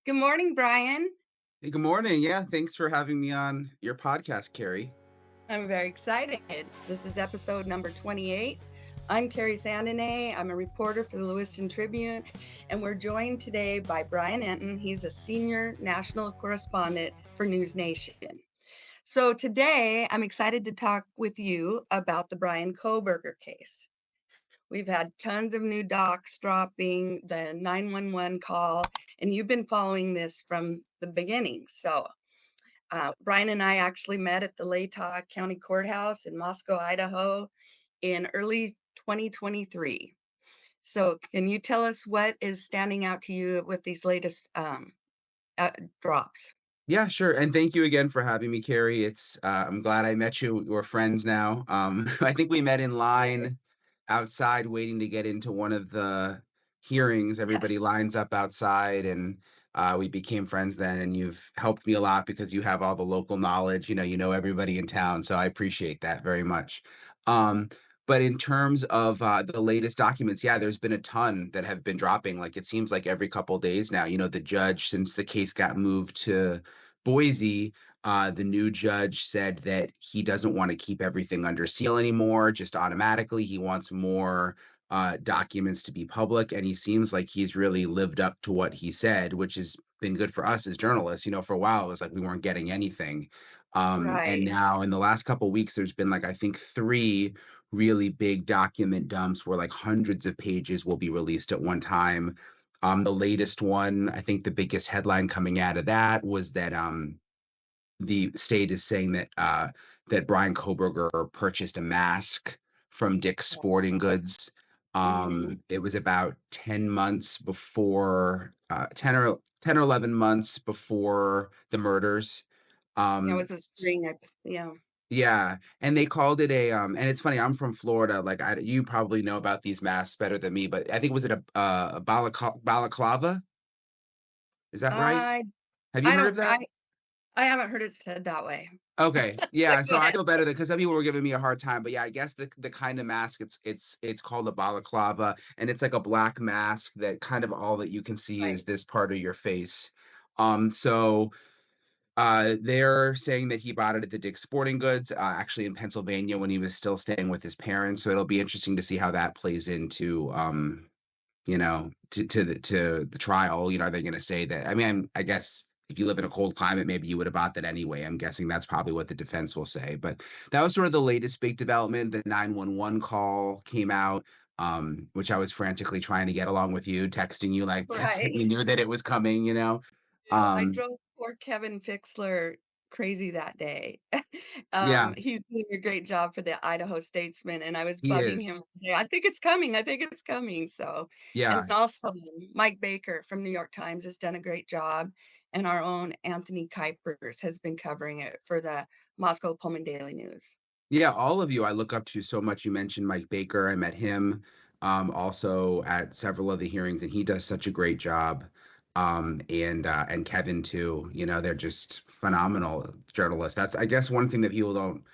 Good morning, Brian. Hey, good morning. Yeah, thanks for having me on your podcast, Kerri. I'm very excited. This is episode number 28. I'm Kerri Sandaine. I'm a reporter for the Lewiston Tribune, and we're joined today by Brian Entin. He's a senior national correspondent for News Nation. So today, I'm excited to talk with you about the Bryan Kohberger case. We've had tons of new docs dropping, the 911 call, and you've been following this from the beginning. Brian and I actually met at the Latah County Courthouse in Moscow, Idaho in early 2023. So, can you tell us what is standing out to you with these latest uh, drops? Yeah, sure. And thank you again for having me, Kerri. I'm glad I met you. We're friends now. I think we met in line outside waiting to get into one of the hearings. Everybody Yes. lines up outside and we became friends then. And you've helped me a lot because you have all the local knowledge. You know everybody in town. So I appreciate that very much. Um, but in terms of the latest documents, yeah, there's been a ton that have been dropping. Like it seems like every couple days now, the judge, since the case got moved to Boise, the new judge said that he doesn't want to keep everything under seal anymore, just automatically. He wants more documents to be public. And he seems like he's really lived up to what he said, which has been good for us as journalists. For a while, it was like we weren't getting anything. And Right. now in the last couple of weeks, there's been like, I think, three really big document dumps where like hundreds of pages will be released at one time. The latest one, I think the biggest headline coming out of that was that the state is saying that Bryan Kohberger purchased a mask from Dick's Sporting Goods. Mm-hmm. It was about 10 months before 10 or 11 months before the murders. It Um, was a string. Yeah. yeah, and they called it and it's funny, I'm from Florida, like, you probably know about these masks better than me, but I think was it a balaclava? Is that right? I Have you I heard don't of that? I haven't heard it said that way. Okay, But yeah, go so I ahead. feel better because some people were giving me a hard time, but yeah, I guess the kind of mask it's called a balaclava, and it's like a black mask that kind of all that you can see is Right. this part of your face. They're saying that he bought it at the Dick's Sporting Goods, actually in Pennsylvania when he was still staying with his parents. So it'll be interesting to see how that plays into, to the trial. Are they going to say that? I mean, I guess if you live in a cold climate, maybe you would have bought that anyway. I'm guessing that's probably what the defense will say. But that was sort of the latest big development. The 911 call came out, which I was frantically trying to get along with you, texting you like because we Right. knew that it was coming. Yeah, I Um, drove poor Kevin Fixler crazy that day. yeah, He's doing a great job for the Idaho Statesman, and I was he bugging him is. today, "I think it's coming, I think it's coming," so and Yeah. also Mike Baker from New York Times has done a great job, and our own Anthony Kuipers has been covering it for the Moscow Pullman Daily News. Yeah, all of you I look up to so much. You mentioned Mike Baker. I met him also at several of the hearings, and he does such a great job. And Kevin too. They're just phenomenal journalists. That's I guess one thing that people don't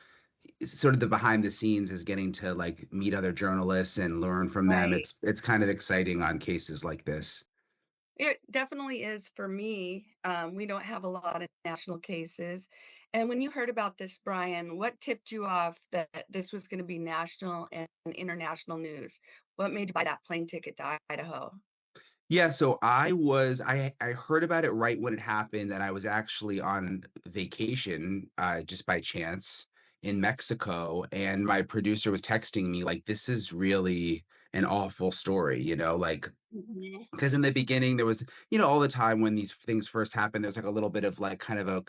sort of the behind the scenes is getting to like meet other journalists and learn from them. Right. It's kind of exciting on cases like this. It definitely is for me. We don't have a lot of national cases. And when you heard about this, Brian, what tipped you off that this was going to be national and international news? What made you buy that plane ticket to Idaho? Yeah, so I heard about it right when it happened, and I was actually on vacation, just by chance in Mexico, and my producer was texting me like, "This is really an awful story," like Mhm. because in the beginning there was, all the time when these things first happen, there's like a little bit of like kind of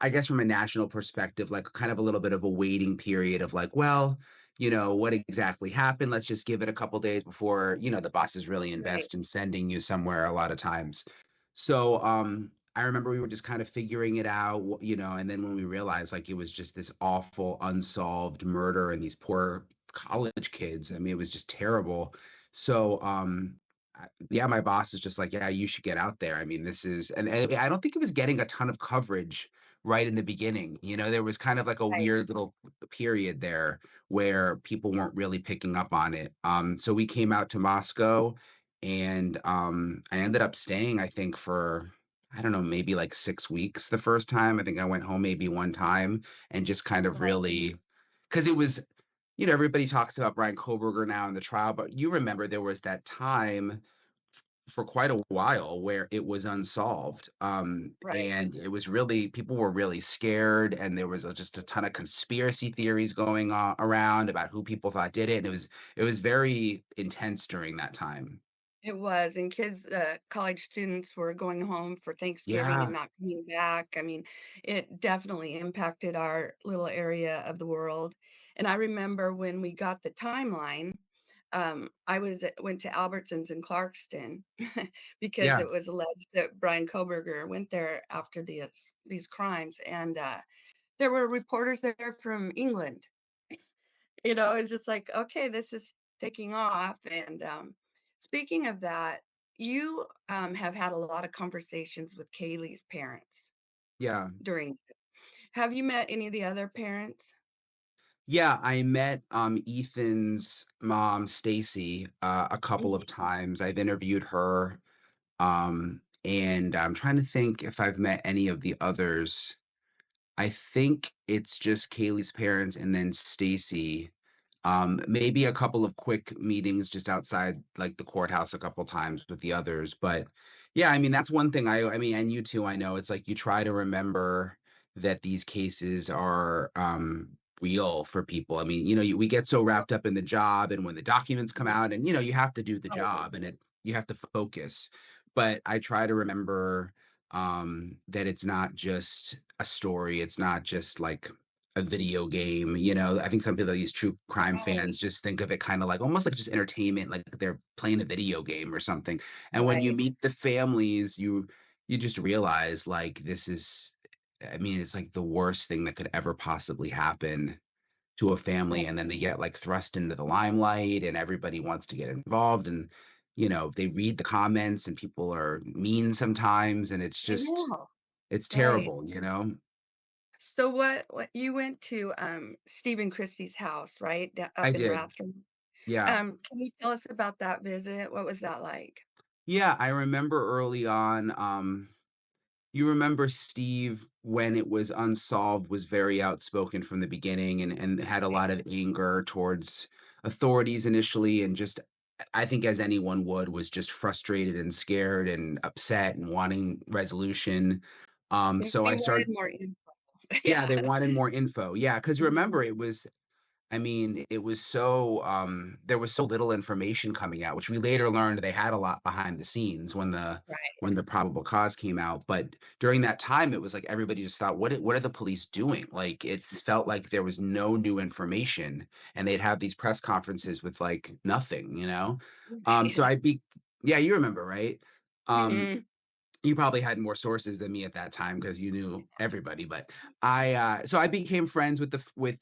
I guess from a national perspective, like kind of a little bit of a waiting period of like, well, what exactly happened? Let's just give it a couple days before, the bosses really Right. invest in sending you somewhere a lot of times. So I remember we were just kind of figuring it out, and then when we realized like it was just this awful unsolved murder and these poor college kids, I mean, it was just terrible. So yeah, my boss is just like, yeah, you should get out there. I mean, and I don't think it was getting a ton of coverage right in the beginning. There was kind of like a Right. weird little period there where people weren't really picking up on it. So we came out to Moscow and I ended up staying, I think, for I don't know, maybe like 6 weeks the first time. I think I went home maybe one time and just kind of Right. really, because it was, everybody talks about Bryan Kohberger now in the trial, but you remember there was that time for quite a while where it was unsolved. Right. And it was really, people were really scared, and there was just a ton of conspiracy theories going on around about who people thought did it. And it was very intense during that time. It was, and kids, college students were going home for Thanksgiving and Yeah. not coming back. I mean, it definitely impacted our little area of the world, and I remember when we got the timeline, went to Albertsons in Clarkston because Yeah. it was alleged that Bryan Kohberger went there after these crimes, and, there were reporters there from England. It's just like, okay, this is taking off. And speaking of that, you have had a lot of conversations with Kaylee's parents Yeah. during. Have you met any of the other parents? Yeah, I met, Ethan's mom, Stacy, a couple of Mhm. times. I've interviewed her, and I'm trying to think if I've met any of the others. I think it's just Kaylee's parents and then Stacy. Maybe a couple of quick meetings just outside, like, the courthouse a couple times with the others, but, yeah, I mean, that's one thing I mean, and you too, I know, it's like you try to remember that these cases are, real for people. I mean, we get so Oh, wrapped up in the job and when the documents come mhm. out and, you have to do the Oh, job and you have to focus, but I try to remember, that it's not just a story, it's not just, like, a video game. I think some people, these true crime right, fans, just think of it kind of like almost like just entertainment, like they're playing a video game or something. And when you right. meet the families, you just realize, like, this is, I mean, it's like the worst thing that could ever possibly happen to a family, and then they get, like, thrust into the limelight and everybody wants to get involved, and they read the comments and people are mean sometimes, and I know. it's Right. terrible. So what you went to Steve and Christie's house, right? I Up in did. Rathdrum. Yeah. Can you tell us about that visit? What was that like? Yeah, I remember early on, you remember Steve, when it was unsolved, was very outspoken from the beginning and had a lot of anger towards authorities initially, and just, I think, as anyone would, was just frustrated and scared and upset and wanting resolution. So They I wanted started, more info. yeah, Yeah. they wanted more info. Yeah, because Mhm. remember, I mean, it was so, there was so little information coming out, which we later learned they had a lot behind the scenes Right. when the probable cause came out. But during that time, it was like everybody just thought, what are the police doing? Like, it felt like there was no new information, and they'd have these press conferences with, like, nothing. So Right. yeah, you remember, right? Um, Mhm. you probably had more sources than me at that time because you knew everybody, but so I became friends with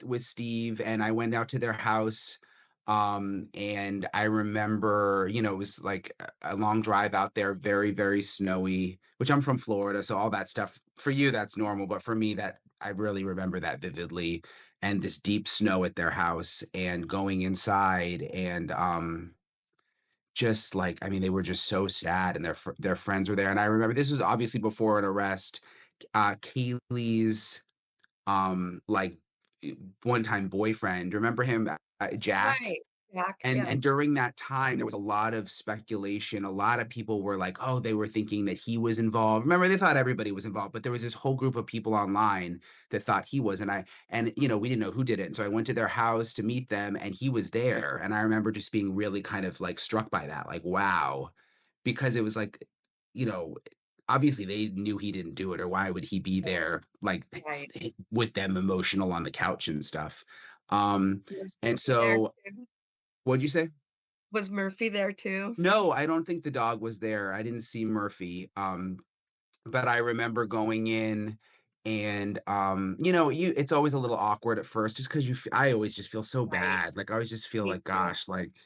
with Steve, and I went out to their house, and I remember, it was like a long drive out there, very, very snowy, which I'm from Florida, so all that stuff for you, that's normal, but for me, that I really remember that vividly, and this deep snow at their house and going inside and, just like, I mean, they were just so sad, and their friends were there, and I remember this was obviously before an arrest. Kaylee's, like, one-time boyfriend, remember him, Jack? Right. Jack, And yes. during that time, there was a lot of speculation, a lot of people were like, "Oh," they were thinking that he was involved. Remember, they thought everybody was involved, but there was this whole group of people online that thought he was, and we didn't know who did it, and so I went to their house to meet them, and he was there, and I remember just being really kind of, like, struck by that, like, wow, because it was like, you know, obviously they knew he didn't do it, or why would he be there, like, Right. with them emotional on the couch and stuff. Um, Was and Murphy there so too? what'd you say? Was Murphy there too? No, I don't think the dog was there. I didn't see Murphy. But I remember going in and, it's always a little awkward at first just 'cause I always just feel so Right. bad. Like, I always just feel Me like, too. gosh, like,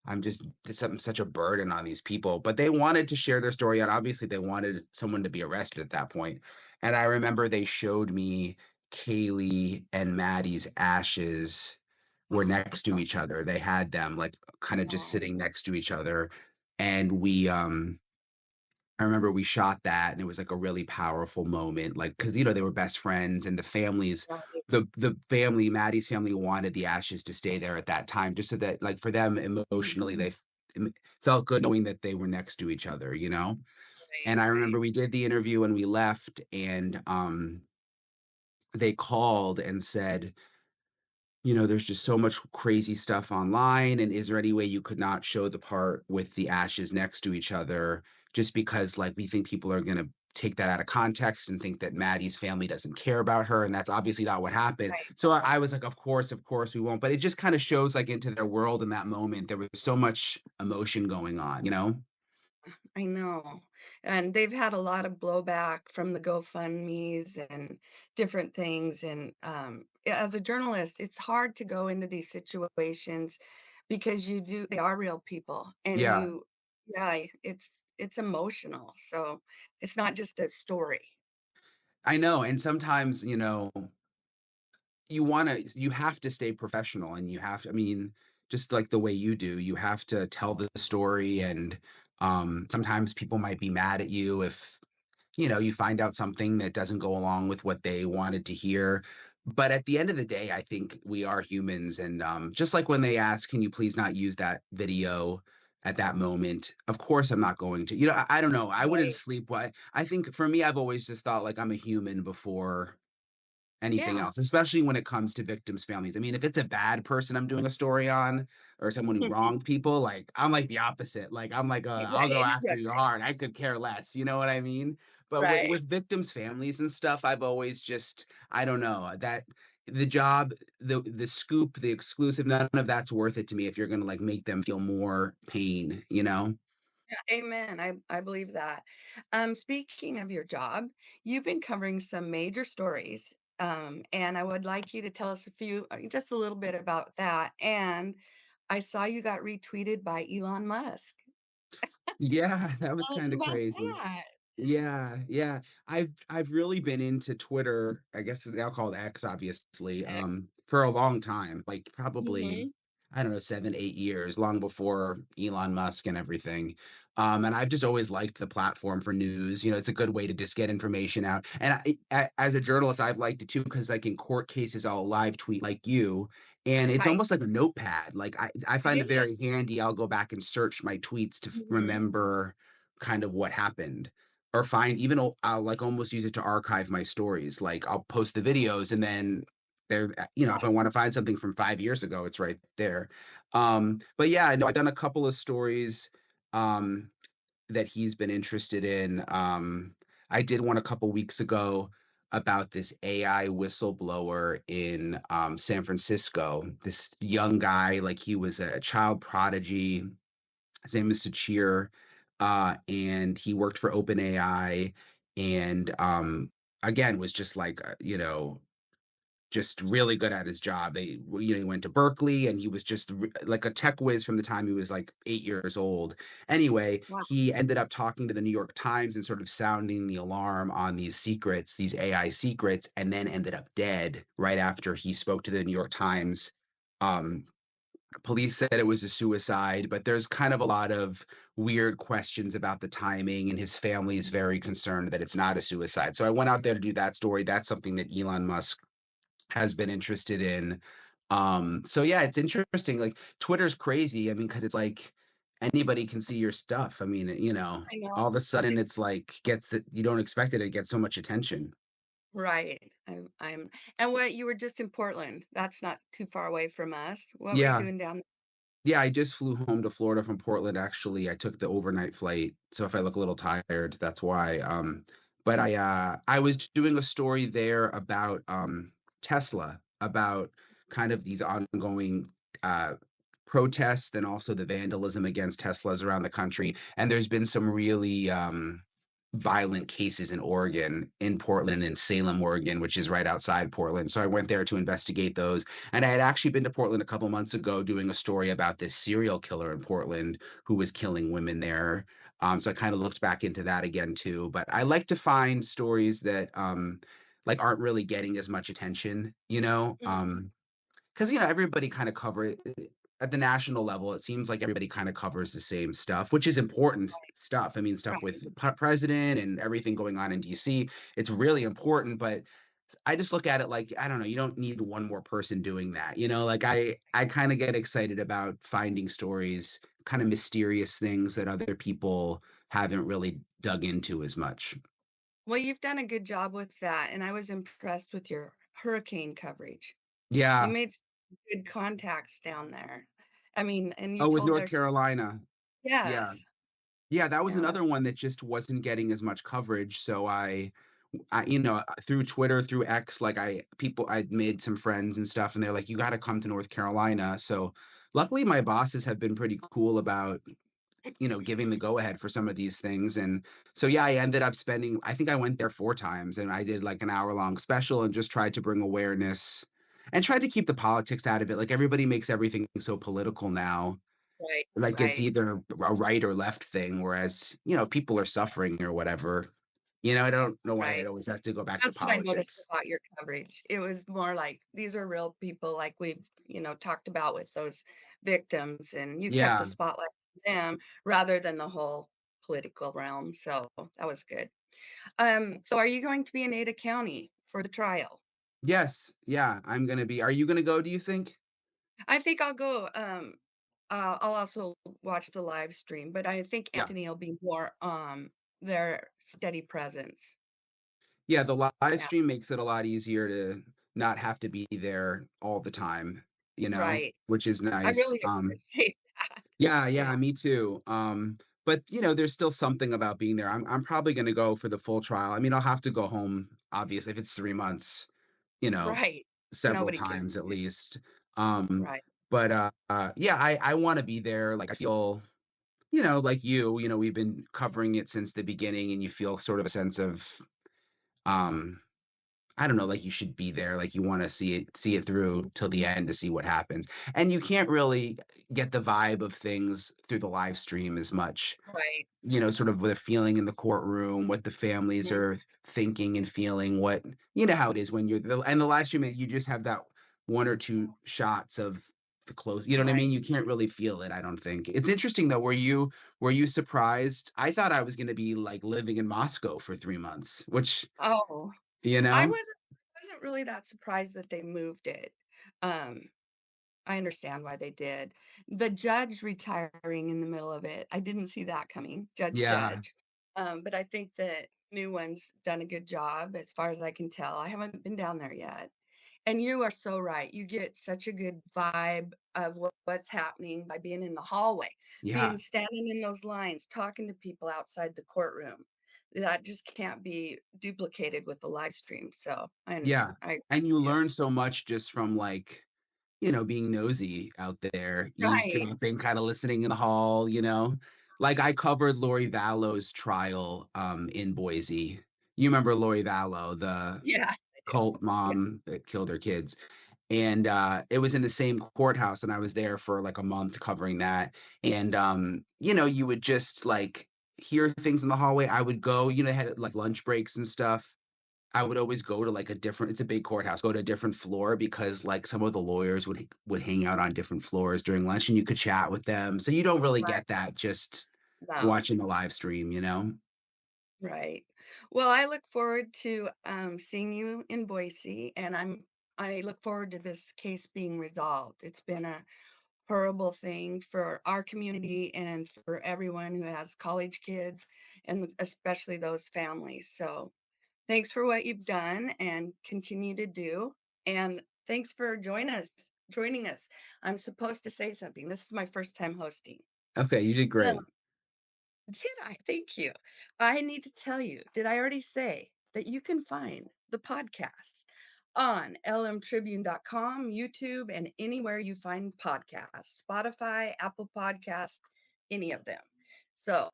I'm such a burden on these people, but they wanted to share their story, and obviously they wanted someone to be arrested at that point. And I remember they showed me Kaylee and Maddie's ashes were next to each other. They had them, like, kinda just Oh, sitting next to each other, and we, I remember we shot that, and it was, like, a really powerful moment, like, because they were best friends, and Right. the family Maddie's family wanted the ashes to stay there at that time just so that, like, for them emotionally, Mhm. they felt good knowing that they were next to each other, you know? Right, And I right. remember we did the interview and we left, and, they called and said, "There's just so much crazy stuff online, and is there any way you could not show the part with the ashes next to each other just because, like, we think people are gonna take that out of context and think that Maddie's family doesn't care about her, and that's obviously not what happened." Right. So I was like, of course, we won't." But it just kinda shows, like, into their world in that moment. There was so much emotion going on, you know? I know. And they've had a lot of blowback from the GoFundMes and different things. And as a journalist, it's hard to go into these situations because they are real people. And Yeah, yeah, it's emotional. So it's not just a story. I know, and sometimes, you have to stay professional, and you have to, I mean, just like the way you do, you have to tell the story, and sometimes people might be mad at you if you find out something that doesn't go along with what they wanted to hear. But at the end of the day, I think we are humans, and just like when they ask, can you please not use that video at that moment, of course I'm not going to. I don't know, I wouldn't Right. sleep. Why? I think for me, I've always just thought like I'm a human before anything Yeah. else, especially when it comes to victims' families. I mean, if it's a bad person I'm doing a story on or someone who wronged people, like, I'm like the opposite. Like, I'm like, I'll go Right. after Right. you hard. I could care less. You know what I mean? But Right. with victims' families and stuff, I've always just, I don't know, that the job, the scoop, the exclusive, none of that's worth it to me if you're gonna like make them feel more pain, you know? Yeah, amen. I believe that. Speaking of your job, you've been covering some major stories, and I would like you to tell us just a little bit about that. And I saw you got retweeted by Elon Musk. Yeah, that was Tell us kind of about crazy. that. Yeah, yeah. I've really been into Twitter, I guess it's now called X, obviously, X. for a long time, like probably, Mhm. I don't know, 7, 8 years, long before Elon Musk and everything. And I've just always liked the platform for news. It's a good way to just get information out. And as a journalist, I've liked it too because, like, in court cases, I'll live tweet like you, and it's Right. almost like a notepad. Like I It find it very is. handy. I'll go back and search my tweets to Mhm. remember kind of what happened or find even I'll like almost use it to archive my stories. Like I'll post the videos and then if I want to find something from 5 years ago, it's right there. But yeah, no, I've done a couple of stories um, that he's been interested in. I did one a couple weeks ago about this AI whistleblower in San Francisco. This young guy, like he was a child prodigy. His name is Sachir, and he worked for OpenAI, and again was just like just really good at his job. He went to Berkeley, and he was just like a tech whiz from the time he was like 8 years old. Anyway, Wow. he ended up talking to the New York Times and sort of sounding the alarm on these secrets, these AI secrets, and then ended up dead right after he spoke to the New York Times. Um, Police said it was a suicide, but there's kind of a lot of weird questions about the timing, and his family is very concerned that it's not a suicide. So I went out there to do that story. That's something that Elon Musk has been interested in. So yeah, it's interesting. Like Twitter's crazy. I mean, because it's like anybody can see your stuff. I mean, I know. all of a sudden it's like gets that you don't expect it. It gets so much attention. Right. I'm and what you were just in Portland. That's not too far away from us. What were you Yeah. doing down? Yeah, I just flew home to Florida from Portland, actually. I took the overnight flight, so if I look a little tired, that's why. But I was doing a story there about Tesla, about kind of these ongoing uh protests and also the vandalism against Teslas around the country. And there's been some really violent cases in Oregon, in Portland, in Salem, Oregon, which is right outside Portland. So I went there to investigate those. And I had actually been to Portland a couple months ago doing a story about this serial killer in Portland who was killing women there. So I kind of looked back into that again too. But I like to find stories that like aren't really getting as much attention, Mhm. because everybody kind of cover it. at the national level, it seems like everybody kind of covers the same stuff, which is important stuff. I mean, stuff Right. with the president and everything going on in DC. It's really important, but I just look at it like, I don't know, you don't need one more person doing that. Like I kind of get excited about finding stories, kind of mysterious things that other people haven't really dug into as much. Well, you've done a good job with that, and I was impressed with your hurricane coverage. You Yeah. made some good contacts down there. I mean, and you Oh, with told North their story. Carolina. Yeah. Yes. Yeah, that was Yeah, another one that just wasn't getting as much coverage. So through Twitter, through X, like I made some friends and stuff, and they're like, you got to come to North Carolina. So luckily, my bosses have been pretty cool about, giving the go ahead for some of these things. And so, yeah, I ended up spending, I think I went there 4 times and I did like an hour-long special and just tried to bring awareness and tried to keep the politics out of it. Like everybody makes everything so political now. right, Like it's right, either a right or left thing, whereas, people are suffering or whatever. I don't know why it right. always has to go back to That's what I noticed politics. about your coverage. It was more like, these are real people like we've, talked about with those victims, and you kept the Yeah. spotlight on them rather than the whole political realm, so that was good. So are you going to be in Ada County for the trial? Yes. Yeah. Are you gonna go, do you think? I think I'll go, I'll also watch the live stream, but I think Yeah. Anthony will be more, their steady presence. Yeah, the live Yeah, stream makes it a lot easier to not have to be there all the time, right. which is I nice. really appreciate that. Yeah, yeah, Yeah, me too. But there's still something about being there. I'm probably gonna go for the full trial. I mean, I'll have to go home, obviously, if it's 3 months, you know, right. several Nobody gives times a at damn. least. Um, Right, but yeah, I want to be there. Like I feel, like we've been covering it since the beginning, and you feel sort of a sense of um I don't know, like you should be there, like you want to see it through till the end to see what happens. And you can't really get the vibe of things through the live stream as much, right. sort of with a feeling in the courtroom, what the families Mhm. are thinking and feeling, what how it is when and the live stream, you just have that one or two shots of the close, you know what I mean? Right. You can't really feel it, I don't think. It's interesting though, were you surprised? I thought I was gonna be like living in Moscow for 3 months, which, Oh, you I know? wasn't really that surprised that they moved it. Um, I understand why they did. The judge retiring in the middle of it, I didn't see that coming, Yeah. Judge. But I think the new one's done a good job as far as I can tell. I haven't been down there yet. And you are so right. You get such a good vibe of what's happening by being in the hallway, being Yeah. standing in those lines, talking to people outside the courtroom. That just can't be duplicated with the live stream. So Yeah, I agree and you with you. learn so much just from, like, being nosy out there, Right. eavesdropping, kinda listening in the hall, you know? Like, I covered Lori Vallow's trial, in Boise. You remember Lori Vallow, the Yeah, I do. cult Yeah. mom that killed her kids, and, it was in the same courthouse, and I was there for, like, a month covering that, and, you would just, like, hear things in the hallway. I would go, they had, like, lunch breaks and stuff. I would always go to, like, it's a big courthouse, go to a different floor because, like, some of the lawyers would hang out on different floors during lunch, and you could chat with them, so you don't really Right. get that just No. watching the live stream, you know? Right. Well, I look forward to seeing you in Boise, and I look forward to this case being resolved. It's been a horrible thing for our community and for everyone who has college kids, and especially those families. So, thanks for what you've done and continue to do. And thanks for Joining us. I'm supposed to say something. This is my first time hosting. Okay, you did great. Did I? Thank you. I need to tell you, did I already say that you can find the podcast on lmtribune.com, YouTube, and anywhere you find podcasts, Spotify, Apple Podcasts, any of them. So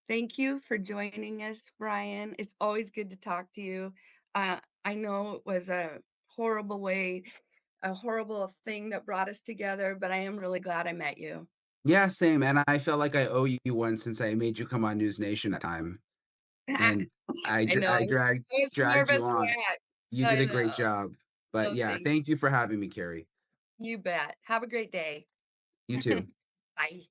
thank you for joining us, Brian. It's always good to talk to you. I know it was a horrible thing that brought us together, but I am really glad I met you. Yeah, same, and I felt like I owe you one since I made you come on News Nation that time, and I know. I I was a dragged you nervous on. wreck. You did I a great know. job, but Oh, yeah, thank thank you for having me, Kerri. you. Bet. Have a great day. You too. Bye.